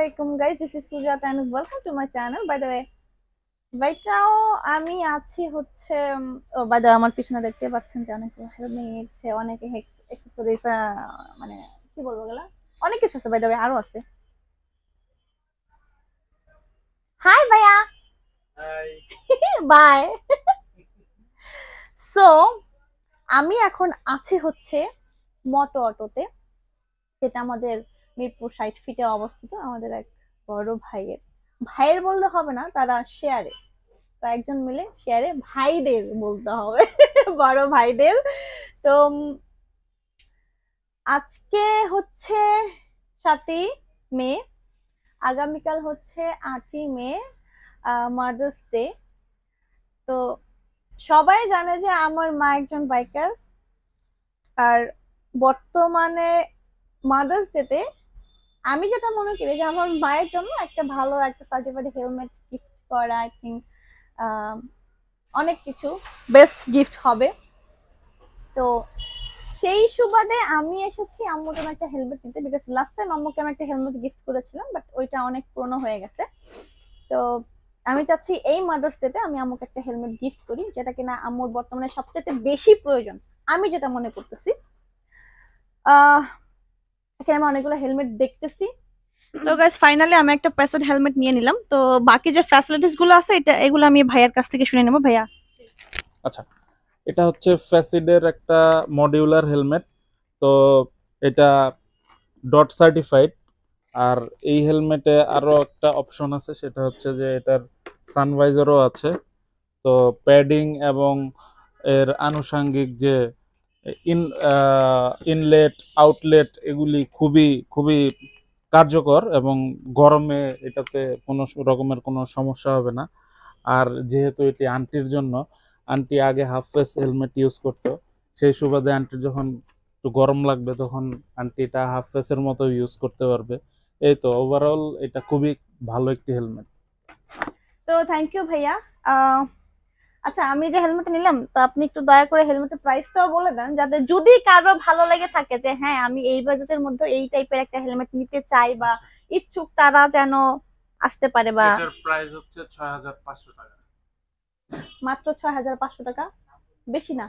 Assalamualaikum guys, this is Sujat and welcome to my channel. By the way, right now আমি আছি হচ্ছে by the way আমার পিছনে দেখতে পাচ্ছেন যে অনেক হেল্প নিচ্ছে, অনেক এক্সেসরিজ, মানে কি বলবো গেলা, অনেক কিছু আছে। by the way আরো আছে। হাই ভাইয়া। হাই। বাই। সো আমি এখন আছি হচ্ছে মোটো অটোতে, যেটা আমাদের মিরপুর 60 ফিটে অবস্থিত। আমাদের এক বড় ভাইয়ের, ভাইয়ের বললে হবে না, তারা শেয়ারে, কয়েকজন মিলে শেয়ারে ভাইদের বলতে হবে। বড় ভাইদের। তো আজকে হচ্ছে 7ই মে, আগামীকাল হচ্ছে 8ই মে, মাদার্স ডে। তো সবাই জানে যে আমার মা একজন বাইকার, আর বর্তমানে মাদার্স ডেতে আমি যেটা মনে করি যে আমার মায়ের জন্য একটা ভালো একটা সার্টিফাইড হেলমেট গিফট করা, আই থিঙ্ক অনেক কিছু বেস্ট গিফট হবে। তো সেই সুবাদে আমি এসেছি আম্মুর জন্য একটা হেলমেট নিতে, বিকজ লাস্ট টাইম আম্মুকে আমি একটা হেলমেট গিফট করেছিলাম, বাট ওইটা অনেক পুরনো হয়ে গেছে। তো আমি চাচ্ছি এই মাদার্স ডেতে আমি আম্মুকে একটা হেলমেট গিফট করি, যেটা কিনা আম্মুর বর্তমানে সবচেয়ে বেশি প্রয়োজন, আমি যেটা মনে করতেছি। এখানে আমি অনেকগুলো হেলমেট দেখতেছি। তো গাইস ফাইনালি আমি একটা প্যাসেড হেলমেট নিয়ে নিলাম। তো বাকি যে ফ্যাসিলিটিস গুলো আছে এগুলো আমি ভাইয়ার কাছ থেকে শুনে নেবো। ভাইয়া, আচ্ছা, এটা হচ্ছে ফ্যাসিডের একটা মডিউলার হেলমেট। তো এটা ডট সার্টিফাইড। আর এই হেলমেটে আরো একটা অপশন আছে, সেটা হচ্ছে যে এটার সানভাইজারও আছে। তো প্যাডিং এবং এর আনুষঙ্গিক যে ইন ইনলেট আউটলেট এগুলি খুবই খুবই কার্যকর, এবং গরমে এটাতে কোনো রকমের কোনো সমস্যা হবে না। আর যেহেতু এটি আন্টির জন্য, আন্টি আগে হাফ ফেস হেলমেট ইউজ করতো, সেই সুবাদে আন্টির যখন একটু গরম লাগবে তখন আন্টি এটা হাফ ফেসের মতো ইউজ করতে পারবে। এই তো ওভারঅল এটা খুবই ভালো একটি হেলমেট। তো থ্যাংক ইউ ভাইয়া। আচ্ছা, আমি যে হেলমেট নিলাম, তো আপনি একটু দয়া করে হেলমেটের প্রাইসটাও বলে দেন, যাতে যদি কারো ভালো লেগে থাকে যে হ্যাঁ আমি এই বাজেটের মধ্যে এই টাইপের একটা হেলমেট নিতে চাই বা ইচ্ছুক, তারা যেন আসতে পারে। বা এটার প্রাইস হচ্ছে 6500 টাকা। মাত্র 6500 টাকা? বেশি না?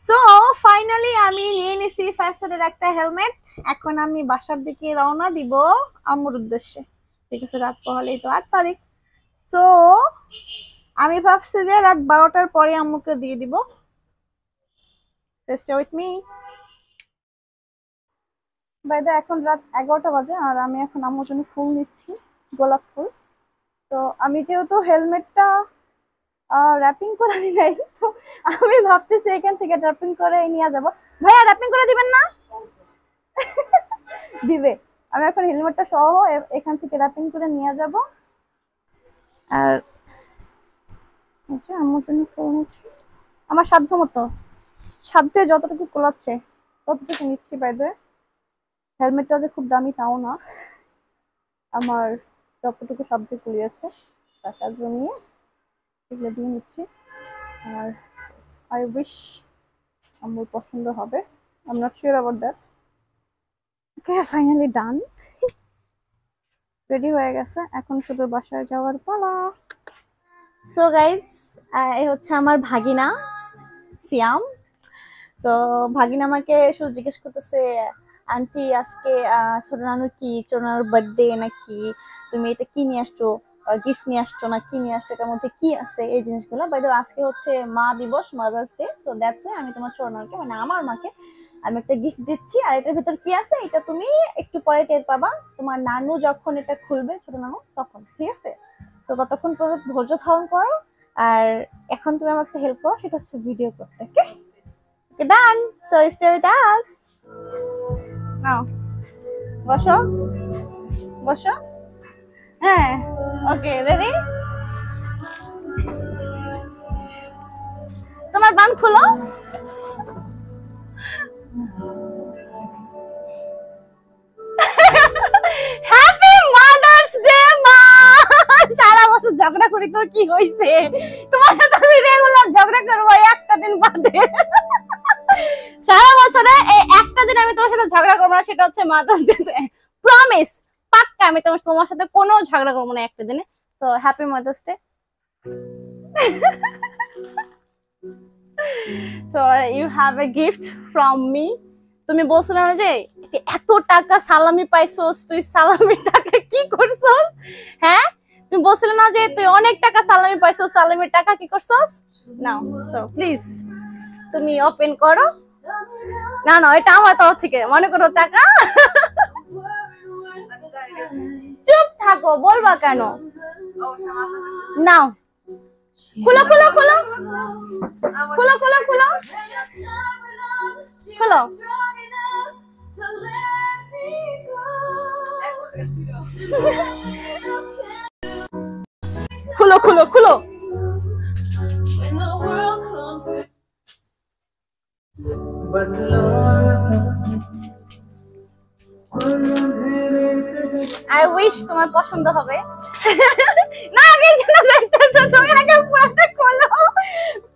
সো ফাইনালি আমি নিয়ে নিছি ফ্যাসেডের একটা হেলমেট। এখন আমি বাসার দিকে রওনা দিব আম্মুর উদ্দেশ্যে। ঠিক আছে, রাত পহলেই তো 8 তারিখ। সো আমি ভাবছি যে রাত 12টার পরে আম্মুকে দিয়ে দিব। Stay with me. বাইদা এখন রাত 11টা বাজে, আর আমি এখন আম্মুর জন্য ফুল নিচ্ছি, গোলাপ ফুল। তো আমি যেহেতু হেলমেটটা র্যাপিং করে আনি নাই, তো আমি ভাবতেছি এখান থেকে র্যাপিং করে নিয়ে যাব। ভাইয়া, র্যাপিং করে দিবেন না? দিবে। আমি এখন হেলমেটটা সহ এখান থেকে র্যাপিং করে নিয়ে যাব। আর আম্মুর জন্য ফুল নিচ্ছি আমার সাধ্য মতো, সাধ্যে যতটুকু কোলাচ্ছে ততটুকু নিচ্ছি। বাইরে হেলমেটটা যে খুব দামি তাও না, আমার যতটুকু সাধ্যে কুলিয়েছে তার সাহায্য নিয়ে এগুলো দিয়ে নিচ্ছি। আর আই উইশ আম্মুর পছন্দ হবে। I am not sure about that. Okay, finally done, ready হয়ে গেছে, এখন শুধু বাসায় যাওয়ার পালা। সো গাইজ, এই হচ্ছে আমার ভাগিনা সিয়াম। তো ভাগিনা আমাকে শুধু জিজ্ঞেস করতেছে, আন্টি আজকে ছোট নানুর কি, ছোট নানুর বার্থডে নাকি, তুমি এটা কি নিয়ে আসছো, গিফট নিয়ে আসছো না কি নিয়ে আসছো, এটার মধ্যে কি আছে, এই জিনিসগুলো। বাই দ্য ওয়ে আজকে হচ্ছে মা দিবস, mother's day. So that's why আমি তোমার ছোট নানুকে, মানে আমার মাকে আমি একটা গিফট দিচ্ছি। আর এটার ভিতর কি আছে এটা তুমি একটু পরে টের পাবা, তোমার নানু যখন এটা খুলবে, ছোট নানু, তখন। ঠিক আছে? তো ততক্ষণ পর্যন্ত ধৈর্য ধারণ করো, আর এখন তুমি আমাকে একটা হেল্প করো, সেটা হচ্ছে ভিডিও করতে। Okay okay done. So stay with us. Now বসো বসো। হ্যাঁ ওকে রেডি। তোমার বান খুলো। হ্যাপি মাদার্স ডে মা। সারা বছর ঝগড়া করি তো কি হইছে, তোমার সাথে আমি রেগুলার ঝগড়া করবো একটা দিন বাদে। সারা বছরে এই একটা দিন আমি তোমার সাথে ঝগড়া করবো না, সেটা হচ্ছে মাদার্স ডে। প্রমিস, পাক্কা আমি তোমার সাথে কোনো ঝগড়া করবো না একটা দিনে। So happy mother's day. So you have a gift from me. তুমি বলছিলে না যে এত টাকা সালামি পাইছোস, তুই সালামির টাকা কি করছস? হ্যাঁ তুমি বলছিলে না যে তুই অনেক টাকা সালামি পাইছোস, সালামির টাকা কি করছস? নাও সো প্লিজ তুমি ওপেন করো। না না এটা আমার তরফ থেকে, মনে করো টাকা। চুপ থাকো, বলবা কেন? নাও খুলো খুলো খুলো খুলো খুলো খুলো খুলো। খুলো খুলো খুলো। আই উইশ তোমার পছন্দ হবে। না আগে কেন দেখতেছো? তুমি আগে পুরোটা খোলো,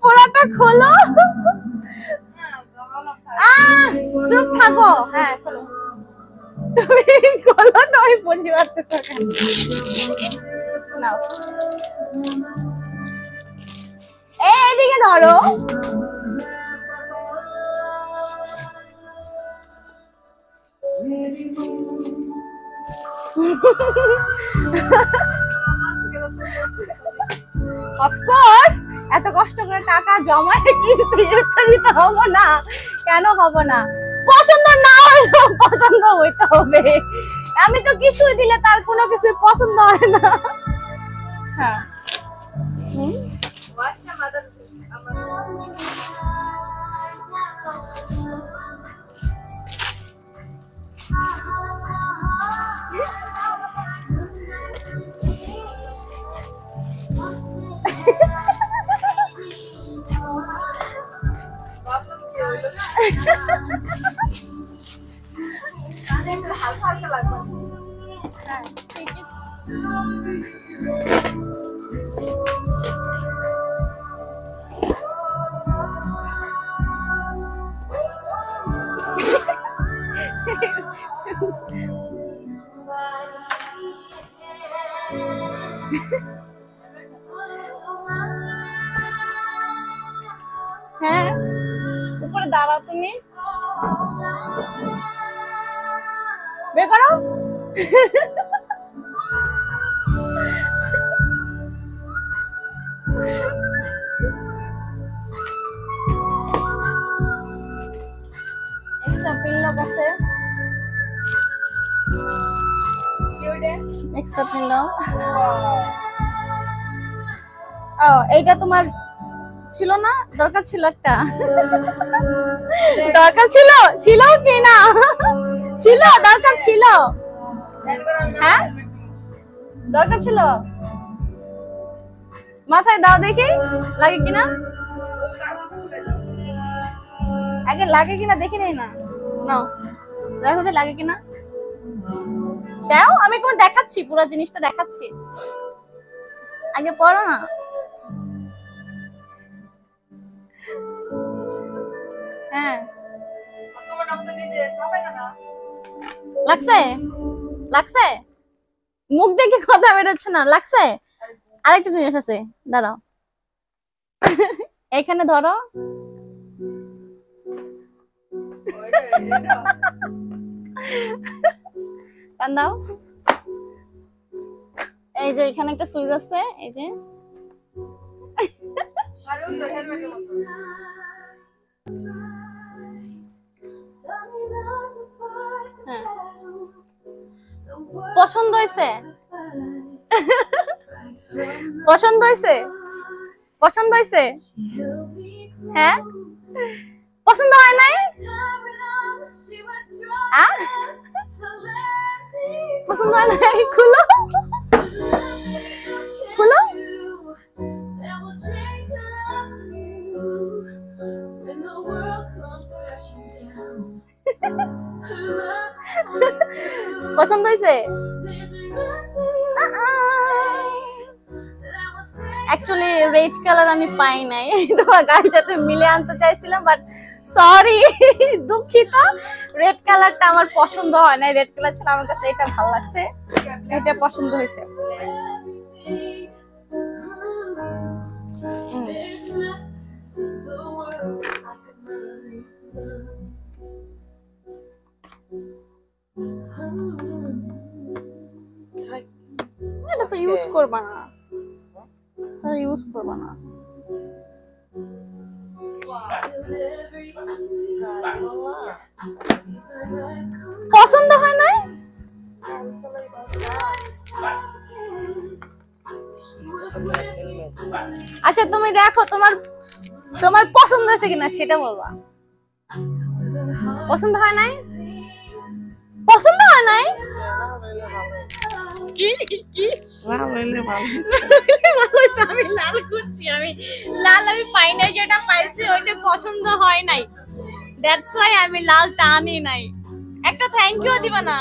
পুরোটা খোলো। চুপ থাকো। হ্যাঁ খোলো, তুমি খোলো, তুমি বুঝি পারতেছো কেন? নাও এইদিকে ধরো। অফকোর্স এত কষ্ট করে টাকা জমায় কিনছি, এটা দিতে হবো না? কেন হবো না? পছন্দ না হলেও পছন্দ হইতে হবে। আমি তো কিছুই দিলে তার কোনো কিছুই পছন্দ হয় না। হ্যাঁ হ্যাঁ উপরে দাঁড়াও, তুমি বের করো। এক্সট্রা পিন লক আছে, এক্সট্রা পিন লক। ও এইটা তোমার ছিল না? দরকার ছিল একটা। দরকার ছিল, ছিল কি না? ছিল, দরকার ছিল। হ্যাঁ দরকার ছিল। মাথায় দাও দেখি লাগে কিনা, আগে লাগে কিনা দেখি নেই না। নাও দেখো যে লাগে কিনা, দাও। আমি কোন দেখাচ্ছি, পুরো জিনিসটা দেখাচ্ছি, আগে পড়ো না। হ্যাঁ লাগছে, লাগছে, মুখ দেখে কথা বেরোচ্ছে না, লাগছে। আরেকটা জিনিস আছে, দাঁড়াও, এখানে ধরো। কান দাও। এই যে এখানে একটা সুইচ আছে, এই যে হ্যাঁ পছন্দ হয়েছে? পছন্দ হয়েছে? পছন্দ হয়েছে? হ্যাঁ, পছন্দ হয় নাই? পছন্দ হয় নাই? খুলো খুলো। পছন্দ হয়েছে? অ্যাকচুয়ালি রেড কালার আমি পাই নাই, তোমার গাড়ির সাথে মিলে আনতে চাইছিলাম, বাট সরি, দুঃখিত, রেড কালারটা আমার পছন্দ হয় না। রেড কালার ছিল, আমার কাছে এটা ভালো লাগছে, এটা পছন্দ হয়েছে। এটা তো ইউজ করবা না, ইউজ করবা না। পছন্দ হয় নাই? আচ্ছা তুমি দেখো তোমার তোমার পছন্দ হয়েছে কিনা সেটা বলবা। পছন্দ হয় নাই? পছন্দ হয় নাই? কি কি লাল হইলে ভালো। আমি লাল করছি, আমি লাল আমি পাই নাই, যেটা পাইছি ওইটা পছন্দ হয় নাই, দ্যাটস ওয়াই আমি লাল টানি নাই। একটা থ্যাংক ইউ দিবা না?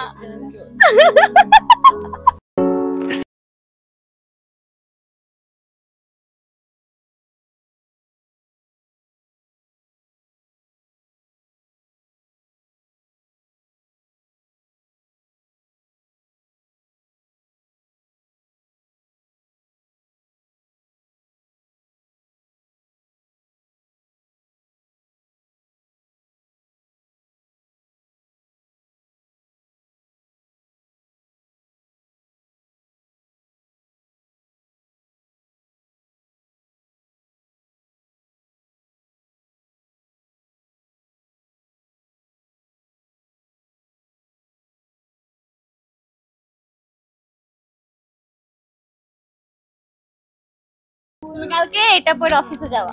তুমি কালকে এটা পরে অফিসে যাবা,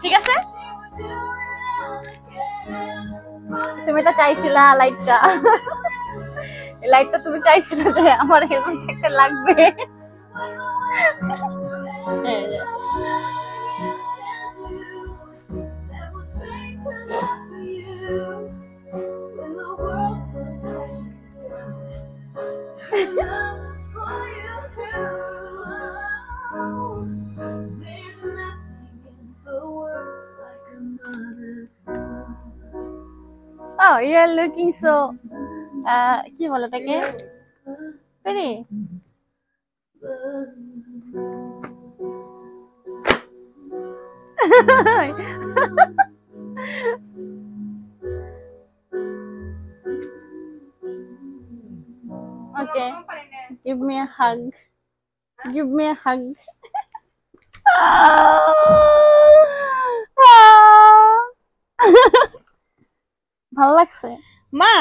ঠিক আছে? তুমি এটা চাইছিলা, লাইটটা, এই লাইটটা তুমি চাইছিলা যে আমার হেলমেট একটা লাগবে। Oh, you're looking so কি বলে তাকে, pretty. Okay, give me a hug. Give me a hug. ভালো লাগছে মা?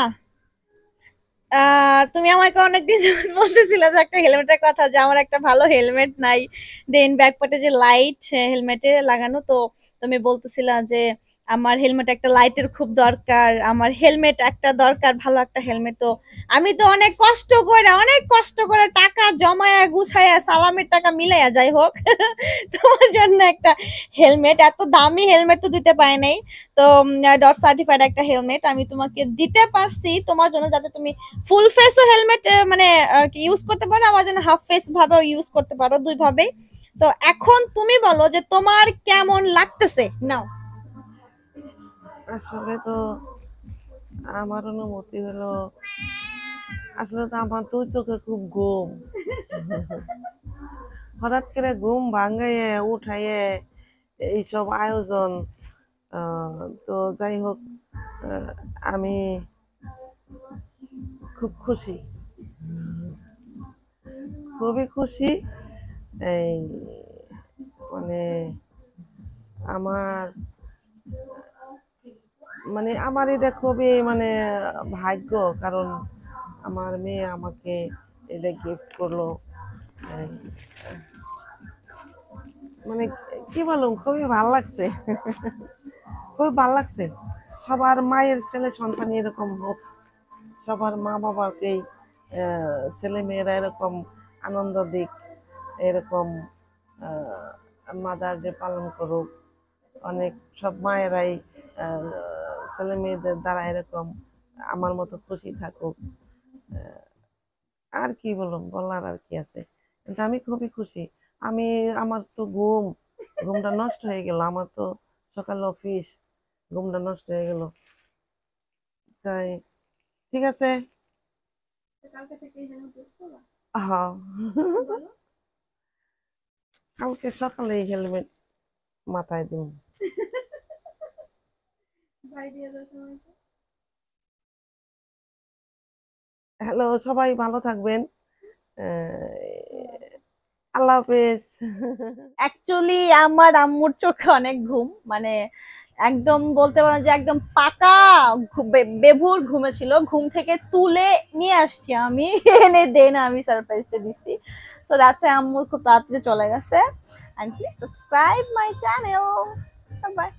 তুমি আমাকে অনেকদিন বলতেছিলে যে একটা হেলমেটের কথা, যে আমার একটা ভালো হেলমেট নাই, দেন ব্যাকপার্টে যে লাইট হেলমেটে লাগানো, তো তুমি বলতেছিলা যে আমার হেলমেট একটা লাইটের খুব দরকার, আমার হেলমেট একটা দরকার, ভালো একটা হেলমেট। তো আমি তো অনেক কষ্ট করে টাকা জমায়া গুছায়া সালামের টাকা মিলাইয়া, যাই হোক, তোমার জন্য একটা হেলমেট, এত দামি হেলমেট তো দিতে পারি নাই, তো ডট সার্টিফাইড একটা হেলমেট আমি তোমাকে দিতে পারছি তোমার জন্য, যাতে তুমি ফুল ফেসও হেলমেট মানে ইউজ করতে পারো, আমার জন্য হাফ ফেস ভাবে ইউজ করতে পারো, দুই ভাবেই। তো এখন তুমি বলো যে তোমার কেমন লাগতেছে নাও। আসলে তো আমার অনুমতি হলো, আসলে তো আমার দুই চোখে খুব ঘুম, হঠাৎ করে ঘুম ভাঙাইয়ে উঠাইয়ে এইসব আয়োজন, তো যাই হোক, আমি খুব খুশি, খুবই খুশি। এই মানে আমার আমার এটা খুবই ভাগ্য, কারণ আমার মেয়ে আমাকে এটা গিফট করলো। এই, মানে কি বলুন, খুবই ভালো লাগছে। খুবই ভালো লাগছে। সবার মায়ের ছেলে সন্তান এরকম হোক, সবার মা বাবাকেই ছেলে মেয়েরা এরকম আনন্দ দিক, এরকম মাদার ডে পালন করুক। অনেক সব মায়েরাই ছেলে মেয়েদের দ্বারা এরকম আমার মতো খুশি থাকুক। আর কি বলুন, বলার আর কি আছে। কিন্তু আমি খুবই খুশি। আমি আমার তো ঘুমটা নষ্ট হয়ে গেল। আমার তো সকালে অফিস, ঘুমটা নষ্ট হয়ে গেল। তাই ঠিক আছে। হ্যাঁ, কালকে সকালে হেলমেট মাথায় দিন। হ্যালো, সবাই ভালো থাকবেন। আল্লাহ হাফেজ। অ্যাকচুয়ালি আমার আম্মুর চোখে অনেক ঘুম, মানে একদম বলতে পারেন যে একদম পাকা বেভোর ঘুমেছিল। ঘুম থেকে তুলে নিয়ে আসছি আমি, এনে দেন আমি সারপ্রাইজটা দিচ্ছি। সো দ্যাটস আম্মু খুব তাড়াতাড়ি চলে গেছে। And please subscribe my channel. Bye by.